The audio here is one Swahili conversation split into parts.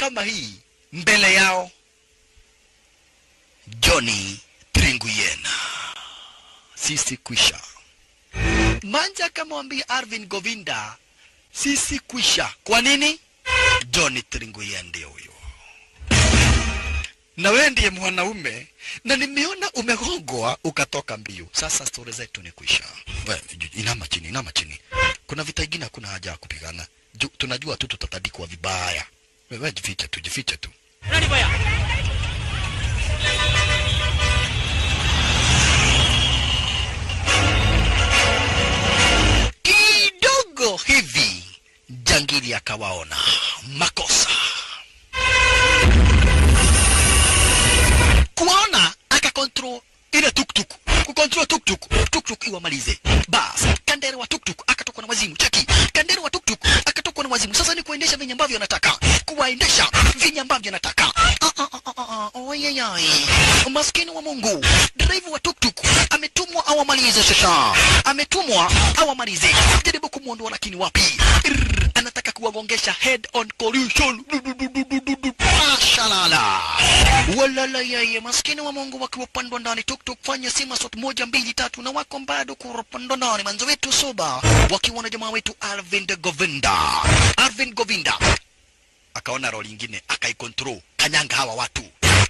kama hii mbele yao Johnny Tringuyena. Sisi kwisha. Manja akamwambia Arvind Govinda, sisi kwisha. Kwa nini? Johnny Tringuyena ndio huyo. Na wewe ndiye mwanaume na nimeona umegongwa ukatoka mbio. Sasa story zetu ni kwisha. Wewe inama chini. Kuna vita ingine hakuna haja ya kupigana. Tunajua tu tutatadikwa vibaya. Wewe jifiche tu. Nani baya? Kidogo hivi jangili akawaona makosa. Kuona akakontrol ile tuktuk. Kukontrol tuktuk iwamalize. Bas, Kandere wa tuktuk akatoka na wazimu. Cheki, Kandere wa tuktuk akatoka na wazimu. Sasa ni kuendesha venye ambavyo anataka. Kuwaendesha venye ambavyo anataka. Oyeyai. Maskini wa Mungu. Driver wa tuktuk ametumwa awamalize sasa. Ametumwa awamalize. Jaribu kumuondoa lakini wapi? Anataka kuwagongesha head on collision. Shalala. Walala yeye maskini wa Mungu wakiwa pandwa ndani tuktuk fanya sima sot 1 2 3 na wako bado kupandwa ndani manzo wetu soba wakiwa na jamaa wetu Arvind Govinda akaona roli nyingine akaikontrol kanyanga hawa watu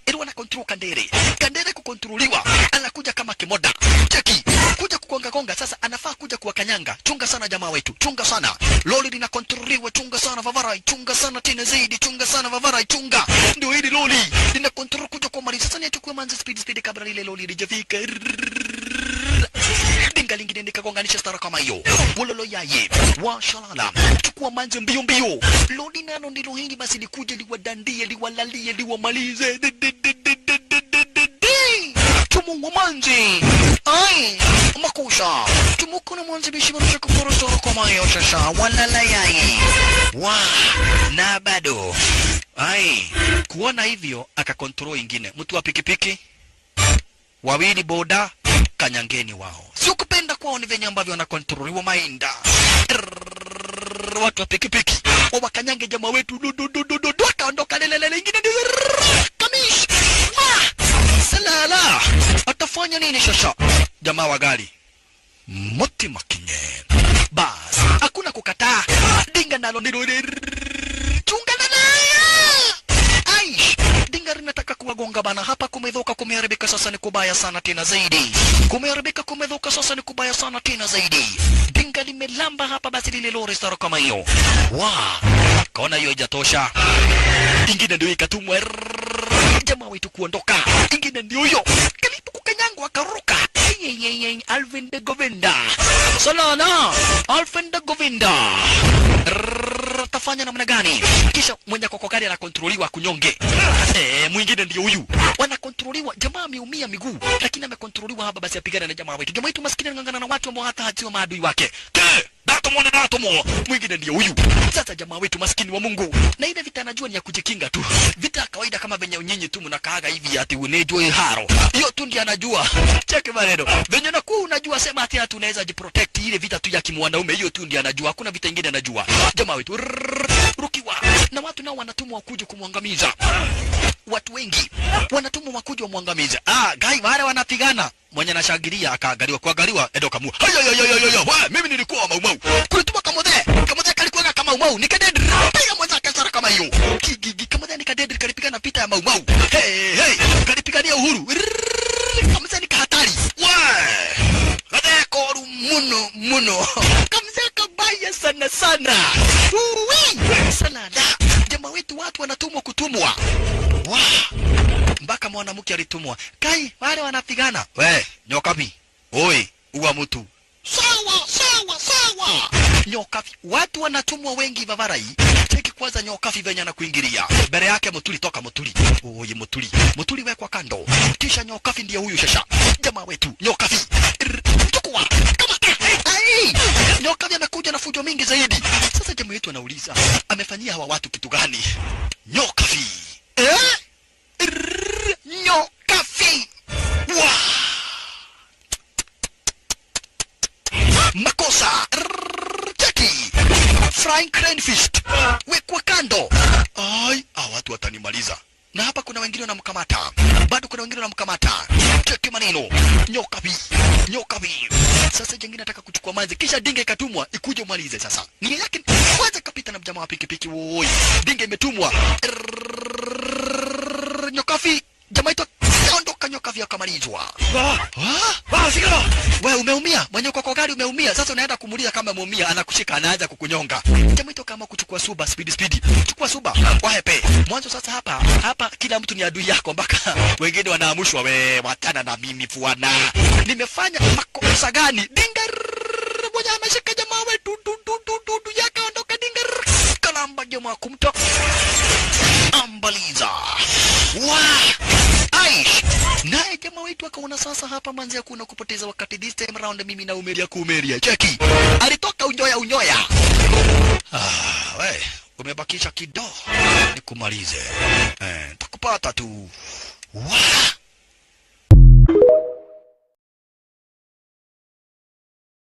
ili wana control Kandere kukontroliwa anakuja kama kimoda cheki kuja kukonga sasa anafaa kuja kuwa kanyanga. Chunga sana jamaa wetu, chunga sana. Loli linakontroliwa, chunga sana Vavarai, chunga sana tena zaidi, chunga sana Vavarai, chunga. Ndio hili loli linakontrol kuja kwa mali. Sasa ni achukue manzi speed kabla ile loli lijafika. Dinga lingine nikagonganisha stara kama hiyo. Wololo yaye, washalala. Chukua manzi mbio. Loli nano ndilo hili basi likuje liwadandie, liwalalie, liwamalize. Tumungu manzi. Ai, makusha. Tumuko na manzi bishimarusha kuporotoro kama hiyo shasha. Walala yaye. Na bado. Ai, kuona hivyo akakontrol ingine. Mtu wa pikipiki. Wawili boda. Kanyangeni wao. Sio kupenda kwao ni venye ambavyo wanakontroliwa mainda. Watu wa pikipiki. Wakanyange jamaa wetu. Wakaondoka lelele ingine. Kamish. Salala. Atafanya nini shasha? Jamaa wa gari. Moti makinye. Bas. Hakuna kukataa. Dinga nalo ndilo. Chunga na Aish. Dinga rinataka kuwagonga bana. Hapa kumedhoka kumeharibika sasa ni kubaya sana tena zaidi. Kumedhoka sasa ni kubaya sana tena zaidi. Dinga limelamba hapa basi lile lori staro kama hiyo. Kaona hiyo ijatosha. Ingine ndio ikatumwa. Jamaa wetu kuondoka. Ingine ndio hiyo. Kalipo kukanyangwa akaruka. Arvind Govinda. Salana. Arvind Govinda. Tafanya namna gani? Kisha mwenye kokokari anakontroliwa kunyonge. Mwingine ndio huyu. Wanakontroliwa. Jamaa ameumia miguu, lakini amekontroliwa hapa basi apigana na jamaa wetu. Jamaa wetu maskini anangangana na watu ambao hata hatiwa maadui wake. Datomo. Mwingine ndio huyu. Sasa jamaa wetu maskini wa Mungu. Na ile vita anajua ni ya kujikinga tu. Vita kawaida kama venye nyinyi tu mnakaaga hivi ati unejwe haro. Hiyo tu ndiye anajua. Cheke maneno. Venye nakuwa unajua sema ati tunaweza jiprotect ile vita tu ya kimwanaume. Hiyo tu ndiye anajua. Hakuna vita nyingine anajua. Jamaa wetu rukiwa. Na watu nao wanatumwa wakuja kumwangamiza. Watu wengi wanatumwa wakuja kumwangamiza. Gai wale wanapigana. Mwenye anashangilia akaangaliwa kuangaliwa Edo Kamua. Wewe mimi nilikuwa Maumau. Kulituma Kamothe kalikuwa kama Maumau. Nikadedri piga mwanza kasara kama hiyo. Kigigi Kamothe nikadedri kalipigana pita ya Maumau. Hey kalipigania uhuru. Kamothe nikahatari. Wewe koru muno. Kamothe kabaya sana. Salada. Jamaa wetu watu wanatumwa kutumwa. Mpaka mwanamke alitumwa. Kai wale wanapigana. We, nyokapi. Oi, uwa mtu. Sawa. Nyokapi. Watu wanatumwa wengi Vavarai. Cheki kwanza nyokapi venye anakuingilia. Mbele yake Mutuli toka Mutuli. Oi Mutuli wekwa kando. Kisha nyokapi ndiye huyu shasha. Jamaa wetu nyokapi. Chukua. Kama nyokapi amekuja na fujo mingi zaidi. Sasa jamaa wetu anauliza, amefanyia hawa watu kitu gani? Nyokapi. Nyokapi. Makosa. Cheki. Frying crane fist. Wekwa kando. Ai, watu wengine wanamkamata, bado kuna wengine wanamkamata. Cheki maneno, nyoka vi. Sasa jengine nataka kuchukua manzi, kisha dinga ikatumwa ikuje umalize. Sasa nia yake kwanza kapita na mjamaa wa pikipiki. Woi, dinga imetumwa. Nyokafi jamaa ito ondoka, nyokafi akamalizwa. Sigara, wewe umeumia, mwenye kwa gari umeumia. Sasa unaenda kumuuliza kama umeumia, anakushika anaanza kukunyonga. Jamaa ito kama kuchukua suba speed, chukua suba wahepe mwanzo. Sasa hapa kila mtu ni adui yako, mpaka wengine wanaamushwa. We watana na mimi fuana, nimefanya makosa gani? Dinga moja ameshika jamaa wetu yaka ondoka. Dinga kalamba jamaa kumta ambaliza. Aish, naye jamaa wetu akaona sasa hapa manzi hakuna kupoteza wakati, this time round mimi na kumeria. Cheki, alitoka unyoya. We, umebakisha kidogo nikumalize. Takupata tu.